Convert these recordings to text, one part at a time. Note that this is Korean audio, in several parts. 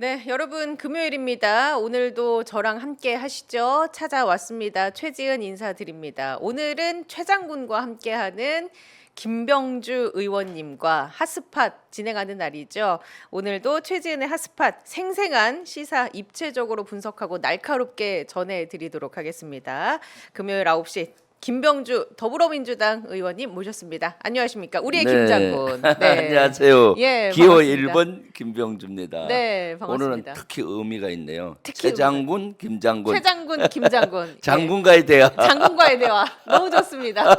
네, 여러분 금요일입니다. 오늘도 저랑 함께 하시죠. 찾아왔습니다. 최지은 인사드립니다. 오늘은 최 장군과 함께하는 김병주 의원님과 핫스팟 진행하는 날이죠. 오늘도 최지은의 핫스팟 생생한 시사 입체적으로 분석하고 날카롭게 전해드리도록 하겠습니다. 금요일 9시 김병주 더불어민주당 의원님 모셨습니다. 안녕하십니까? 우리의 네. 김장군. 네. 안녕하세요. 예, 기호 반갑습니다. 1번 김병주입니다. 네, 반갑습니다. 오늘은 특히 의미가 있네요. 특히 최장군, 김장군, 최장군, 김장군. 장군과의 대화. 장군과의 대화 너무 좋습니다.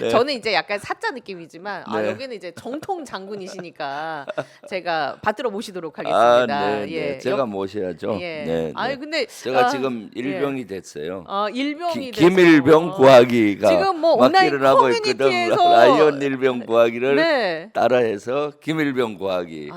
네. 저는 이제 약간 사자 느낌이지만 네. 여기는 이제 정통 장군이시니까 제가 받들어 모시도록 하겠습니다. 네, 예. 네. 제가 모셔야죠. 예. 네, 아니 네. 근데 제가 지금 일병이 됐어요. 일병이 돼서 김일병 구하기가 지금 뭐 막 온라인 일어나고 있거든. 커뮤니티에서 라이언 일병 구하기를 네. 따라해서 김일병 구하기.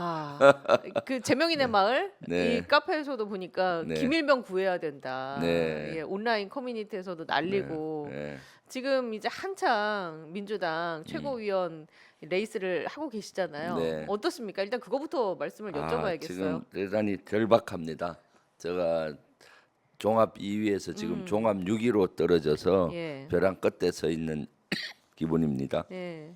그 제명인의 마을 네. 이 카페에서도 보니까 네. 김일병 구해야 된다. 네. 예, 온라인 커뮤니티에서도 날리고 네. 지금 이제 한창 민주당 최고위원 레이스를 하고 계시잖아요. 네. 어떻습니까? 일단 그거부터 말씀을 여쭤봐야겠어요. 지금 대단히 절박합니다. 제가 종합 2위에서 지금 종합 6위로 떨어져서 예. 벼랑 끝에 서 있는 기분입니다. 네.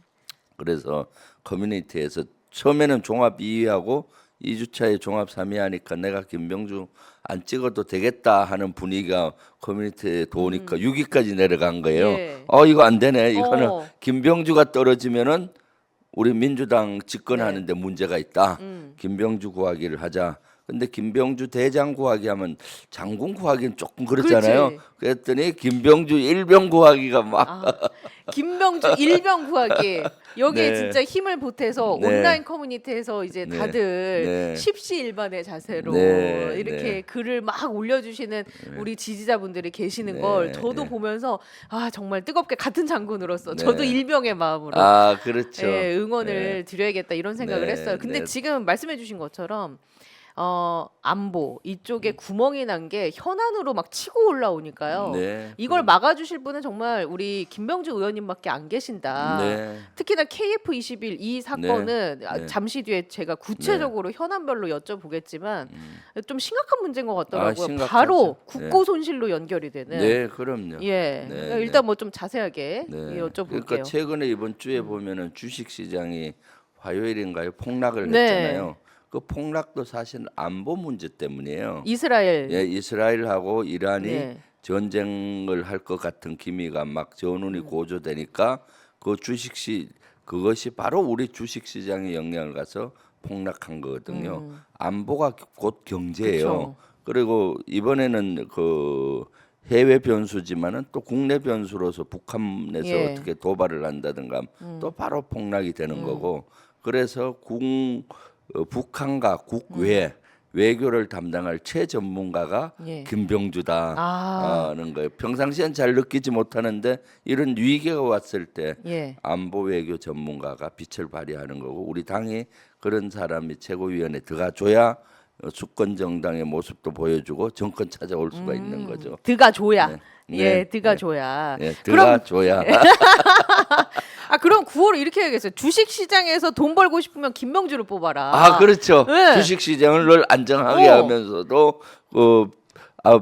그래서 커뮤니티에서 처음에는 종합 2위하고 2주차에 종합 3위 하니까 내가 김병주 안 찍어도 되겠다 하는 분위기가 커뮤니티에 도우니까 6위까지 내려간 거예요. 예. 이거 안 되네. 이거는 어. 김병주가 떨어지면은 우리 민주당 집권하는데 문제가 있다. 김병주 구하기를 하자. 근데 김병주 대장 구하기 하면 장군 구하기는 조금 그렇잖아요. 그렇지. 그랬더니 김병주 일병 구하기가 막 김병주 일병 구하기 여기에 네. 진짜 힘을 보태서 네. 온라인 커뮤니티에서 이제 네. 다들 네. 십시일반의 자세로 네. 이렇게 네. 글을 막 올려주시는 우리 지지자분들이 계시는 네. 걸 저도 네. 보면서 정말 뜨겁게 같은 장군으로서 네. 저도 일병의 마음으로 그렇죠. 예, 응원을 네. 드려야겠다 이런 생각을 네. 했어요. 근데 네. 지금 말씀해주신 것처럼 안보 이쪽에 구멍이 난 게 현안으로 막 치고 올라오니까요. 네. 이걸 막아주실 분은 정말 우리 김병주 의원님밖에 안 계신다. 네. 특히나 KF21 이 사건은 네. 잠시 뒤에 제가 구체적으로 현안별로 여쭤보겠지만 좀 심각한 문제인 것 같더라고요. 심각하죠. 바로 네. 국고 손실로 연결이 되는. 네, 그럼요. 예. 네, 그러니까 네. 일단 뭐 좀 자세하게 네. 여쭤볼게요. 그러니까 최근에 이번 주에 보면은 주식 시장이 화요일인가요? 폭락을 네. 했잖아요. 그 폭락도 사실 안보 문제 때문이에요. 이스라엘. 예, 이스라엘하고 이란이 네. 전쟁을 할 것 같은 기미가 막 전운이 고조되니까 그 그것이 바로 우리 주식 시장에 영향을 가서 폭락한 거거든요. 안보가 곧 경제예요. 그쵸. 그리고 이번에는 그 해외 변수지만은 또 국내 변수로서 북한에서 예. 어떻게 도발을 한다든가 또 바로 폭락이 되는 거고 그래서 북한과 국외 외교를 담당할 최전문가가 예. 김병주다는 거예요. 평상시엔 잘 느끼지 못하는데 이런 위기가 왔을 때 예. 안보 외교 전문가가 빛을 발휘하는 거고 우리 당이 그런 사람이 최고위원회에 들어가줘야 수권 정당의 모습도 보여주고 정권 찾아올 수가 있는 거죠. 드가 줘야. 네. 예, 네. 드가 네. 줘야. 예, 그럼 들어가줘야. 그럼 9월 이렇게 해야겠어요. 주식 시장에서 돈 벌고 싶으면 김명주를 뽑아라. 그렇죠. 네. 주식 시장을 늘 안정하게 하면서도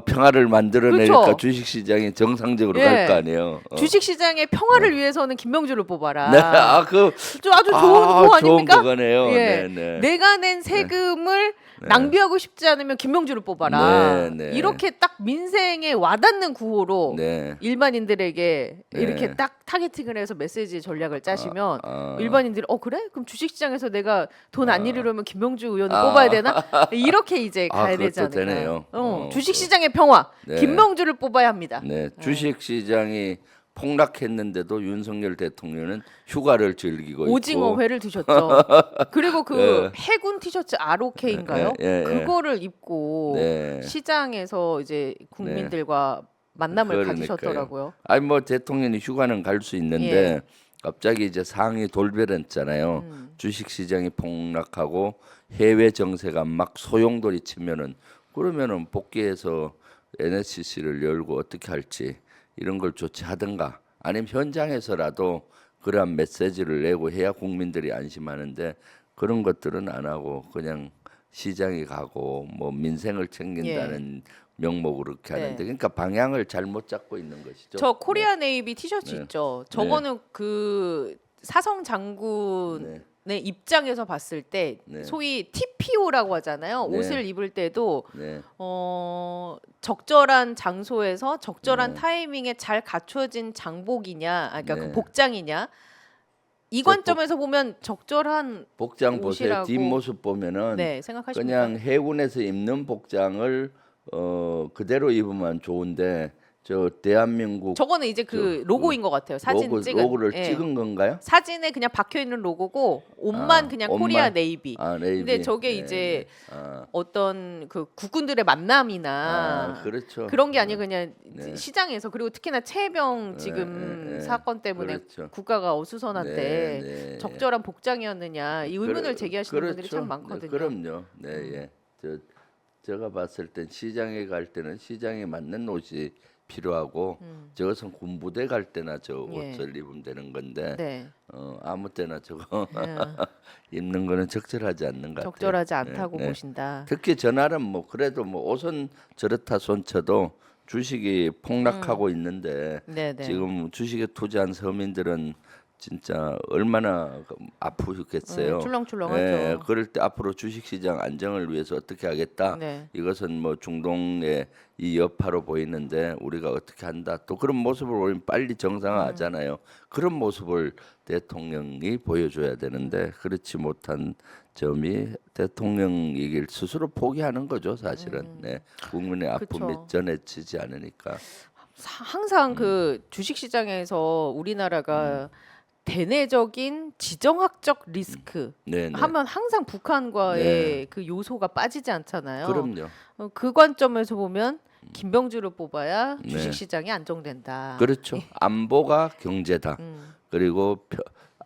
평화를 만들어내니까 그렇죠. 주식 시장이 정상적으로 예. 갈 거 아니에요. 주식 시장의 평화를 위해서는 김명주를 뽑아라. 네, 아주 좋은 거 좋은 아닙니까? 그거네요. 예. 네, 네. 내가 낸 세금을 낭비하고 싶지 않으면 김명주를 뽑아라. 네, 네. 이렇게 딱 민생에 와닿는 구호로 네. 일반인들에게 네. 이렇게 딱 타겟팅을 해서 메시지 전략을 짜시면 아. 일반인들이 그래? 그럼 주식시장에서 내가 돈 안 잃으려면 김명주 의원을 뽑아야 되나? 이렇게 이제 가야 그것도 되잖아요. 되네요. 주식시장의 평화, 네. 김명주를 뽑아야 합니다. 네, 주식 시장이 폭락했는데도 윤석열 대통령은 휴가를 즐기고 오징어 있고 회를 드셨죠. 그리고 그 네. 해군 티셔츠 ROK인가요? 예, 예, 예. 그거를 입고 네. 시장에서 이제 국민들과 만남을 그러니까요. 가지셨더라고요. 아니 뭐 대통령이 휴가는 갈 수 있는데 예. 갑자기 이제 상황이 돌변했잖아요. 주식 시장이 폭락하고 해외 정세가 막 소용돌이 치면은 그러면은 복귀해서 NSC를 열고 어떻게 할지 이런 걸 조치하든가 아니면 현장에서라도 그러한 메시지를 내고 해야 국민들이 안심하는데 그런 것들은 안 하고 그냥 시장에 가고 뭐 민생을 챙긴다는 명목으로 그렇게 하는데 그러니까 방향을 잘못 잡고 있는 것이죠. 저 코리아 네이비 티셔츠 네. 있죠. 저거는 그 사성 장군의 입장에서 봤을 때 소위 TPO라고 하잖아요. 네. 옷을 입을 때도 네. 적절한 장소에서 적절한 타이밍에 잘 갖춰진 장복이냐, 그러니까 그 복장이냐. 이 관점에서 보면 적절한 복장 보세요. 옷이라고 뒷모습 보면은 생각하십니까? 그냥 해군에서 입는 복장을 그대로 입으면 좋은데 저 대한민국 저거는 이제 그 로고인 것 같아요. 사진 찍은 로고를 찍은 건가요? 사진에 그냥 박혀 있는 로고고 옷만 그냥 코리아 옷만? 네이비. 네이비. 근데 저게 이제 어떤 그 국군들의 만남이나 그렇죠. 그런 게 아니고 그냥 시장에서 그리고 특히나 최혜병 지금 사건 때문에 그렇죠. 국가가 어수선한데 적절한 복장이었느냐 이 의문을 제기하시는 분들이 참 많거든요. 그럼요. 네, 예. 제가 봤을 땐 시장에 갈 때는 시장에 맞는 옷이 필요하고 저것은 군부대 갈 때나 저 옷을 입으면 되는 건데 아무 때나 저거 입는 거는 적절하지 않는 것 같아요. 적절하지 않다고 보신다. 특히 전날은 뭐 그래도 뭐 옷은 저렇다 손쳐도 주식이 폭락하고 있는데 지금 주식에 투자한 서민들은 진짜 얼마나 아프겠어요. 출렁출렁하죠. 예, 그럴 때 앞으로 주식시장 안정을 위해서 어떻게 하겠다. 이것은 뭐 중동의 이 여파로 보이는데 우리가 어떻게 한다. 또 그런 모습을 보면 빨리 정상화하잖아요. 그런 모습을 대통령이 보여줘야 되는데 그렇지 못한 점이 대통령이길 스스로 포기하는 거죠, 사실은. 네, 국민의 아픔이 전해지지 않으니까. 항상 그 주식 시장에서 우리나라가 대내적인 지정학적 리스크 하면 항상 북한과의 그 요소가 빠지지 않잖아요. 그럼요. 그 관점에서 보면 김병주를 뽑아야 주식 시장이 안정된다. 그렇죠. 안보가 경제다. 그리고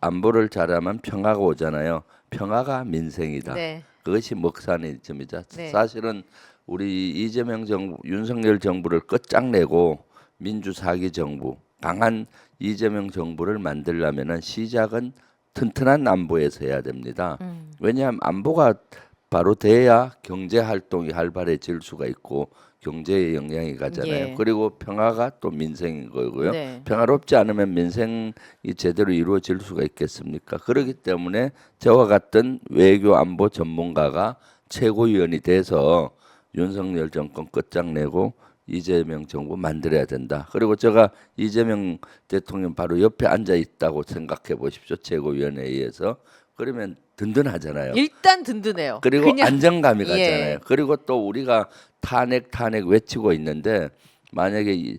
안보를 잘하면 평화가 오잖아요. 평화가 민생이다. 그것이 먹사니즘이자 사실은 우리 이재명 정부, 윤석열 정부를 끝장내고 민주 사기 정부, 강한 이재명 정부를 만들려면은 시작은 튼튼한 안보에서 해야 됩니다. 왜냐하면 안보가 바로 돼야 경제 활동이 활발해질 수가 있고 경제에 영향이 가잖아요. 그리고 평화가 또 민생인 거고요. 평화롭지 않으면 민생이 제대로 이루어질 수가 있겠습니까? 그렇기 때문에 저와 같은 외교 안보 전문가가 최고위원이 돼서 윤석열 정권 끝장내고 이재명 정부 만들어야 된다. 그리고 제가 이재명 대통령 바로 옆에 앉아 있다고 생각해 보십시오. 최고위원회의에서. 그러면 든든하잖아요. 일단 든든해요. 그리고 안정감이 가잖아요. 그리고 또 우리가 탄핵 외치고 있는데 만약에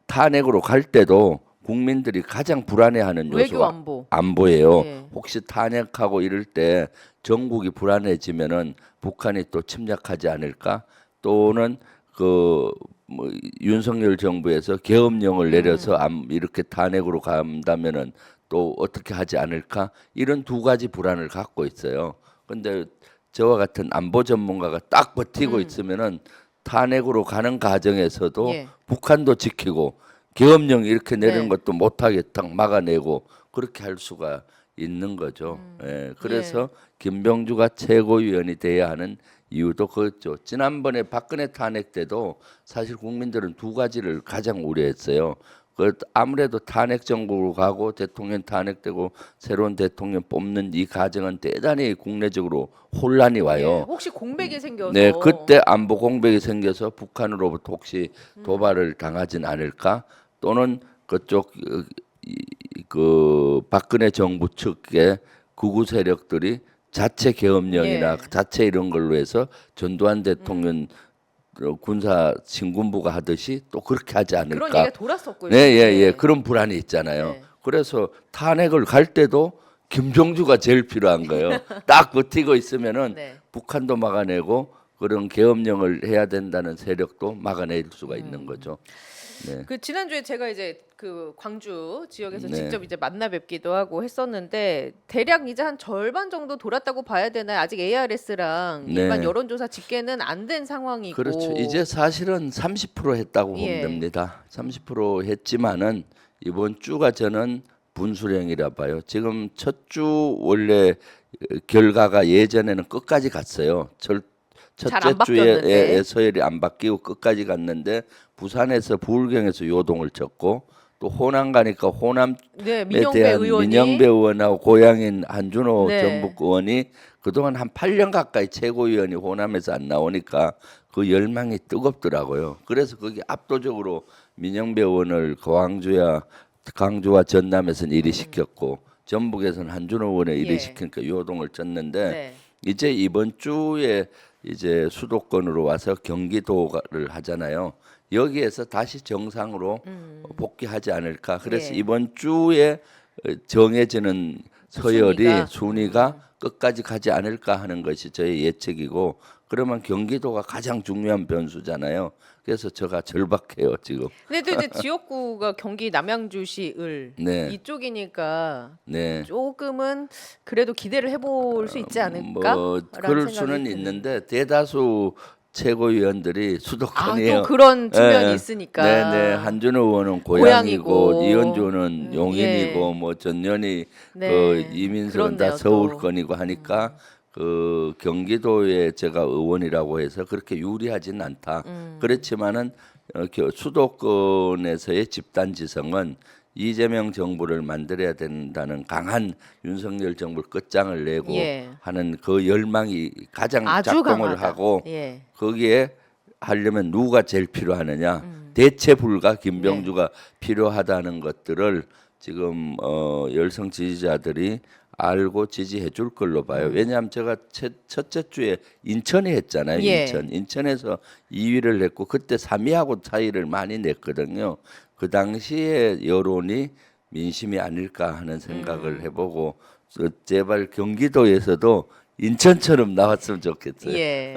탄핵으로 갈 때도 국민들이 가장 불안해하는 요소가 안보예요. 혹시 탄핵하고 이럴 때 전국이 불안해지면은 북한이 또 침략하지 않을까? 또는 뭐 윤석열 정부에서 계엄령을 내려서 이렇게 탄핵으로 간다면은 또 어떻게 하지 않을까? 이런 두 가지 불안을 갖고 있어요. 근데 저와 같은 안보 전문가가 딱 버티고 있으면은 탄핵으로 가는 과정에서도 북한도 지키고 계엄령 이렇게 내리는 것도 못하게 딱 막아내고 그렇게 할 수가 있는 거죠. 그래서 김병주가 최고위원이 돼야 하는 이유도 그렇죠. 지난번에 박근혜 탄핵 때도 사실 국민들은 두 가지를 가장 우려했어요. 아무래도 탄핵 정국으로 가고 대통령 탄핵되고 새로운 대통령 뽑는 이 과정은 대단히 국내적으로 혼란이 와요. 혹시 공백이 생겨서 그때 안보 공백이 생겨서 북한으로부터 혹시 도발을 당하진 않을까? 또는 그쪽 그 박근혜 정부 측의 극우 세력들이 자체 계엄령이나 자체 이런 걸로 해서 전두환 대통령 군사 신군부가 하듯이 또 그렇게 하지 않을까. 그런 얘기가 돌았었고요. 그런 불안이 있잖아요. 그래서 탄핵을 갈 때도 김종주가 제일 필요한 거예요. 딱 버티고 있으면은 북한도 막아내고 그런 계엄령을 해야 된다는 세력도 막아낼 수가 있는 거죠. 그 지난주에 제가 이제 그 광주 지역에서 직접 이제 만나 뵙기도 하고 했었는데 대략 이제 한 절반 정도 돌았다고 봐야 되나요? 아직 ARS랑 일반 여론조사 집계는 안 된 상황이고. 그렇죠. 이제 사실은 30% 했다고 보면 됩니다. 30% 했지만은 이번 주가 저는 분수령이라 봐요. 지금 첫 주 원래 결과가 예전에는 끝까지 갔어요. 잘안 첫째 바뀌었는데. 주에 서열이 안 바뀌고 끝까지 갔는데 부산에서 부울경에서 요동을 쳤고 또 호남 가니까 호남에 네, 민영배 대한 의원이 민영배 의원하고 고향인 한준호 네. 전북 의원이 그동안 한 8년 가까이 최고위원이 호남에서 안 나오니까 그 열망이 뜨겁더라고요. 그래서 거기 압도적으로 민영배 의원을 광주와 전남에서는 1위 시켰고 전북에서는 한준호 의원을 1위 예. 시키니까 요동을 쳤는데 네. 이제 이번 주에 이제 수도권으로 와서 경기도를 하잖아요. 여기에서 다시 정상으로 복귀하지 않을까. 그래서 예. 이번 주에 정해지는 서열이 순위가 음. 끝까지 가지 않을까 하는 것이 저의 예측이고 그러면 경기도가 가장 중요한 변수잖아요. 그래서 제가 절박해요 지금. 근데 또 이제 지역구가 경기 남양주시 을 네. 이쪽이니까 네. 조금은 그래도 기대를 해볼 수 있지 않을까? 뭐 라는 그럴 생각이 수는 드는. 있는데 대다수 최고위원들이 수도권이에요. 또 그런 측면이 예. 있으니까. 네네. 한준호 의원은 고향이고. 고향이고 이현주는 용인이고 예. 뭐 전년이 네. 그 이민석은 다 그렇네요, 서울권이고 하니까 그 경기도에 제가 의원이라고 해서 그렇게 유리하지는 않다. 그렇지만은 수도권에서의 집단 지성은 이재명 정부를 만들어야 된다는 강한 윤석열 정부를 끝장을 내고 예. 하는 그 열망이 가장 아주 작동을 강하다. 하고 예. 거기에 하려면 누가 제일 필요하느냐 대체 불가 김병주가 네. 필요하다는 것들을 지금 열성 지지자들이 알고 지지해 줄 걸로 봐요. 왜냐하면 제가 첫째 주에 인천이 했잖아요. 예. 인천에서 2위를 했고 그때 3위하고 차이를 많이 냈거든요. 그 당시에 여론이 민심이 아닐까 하는 생각을 해보고 제발 경기도에서도 인천처럼 나왔으면 좋겠어요. 예.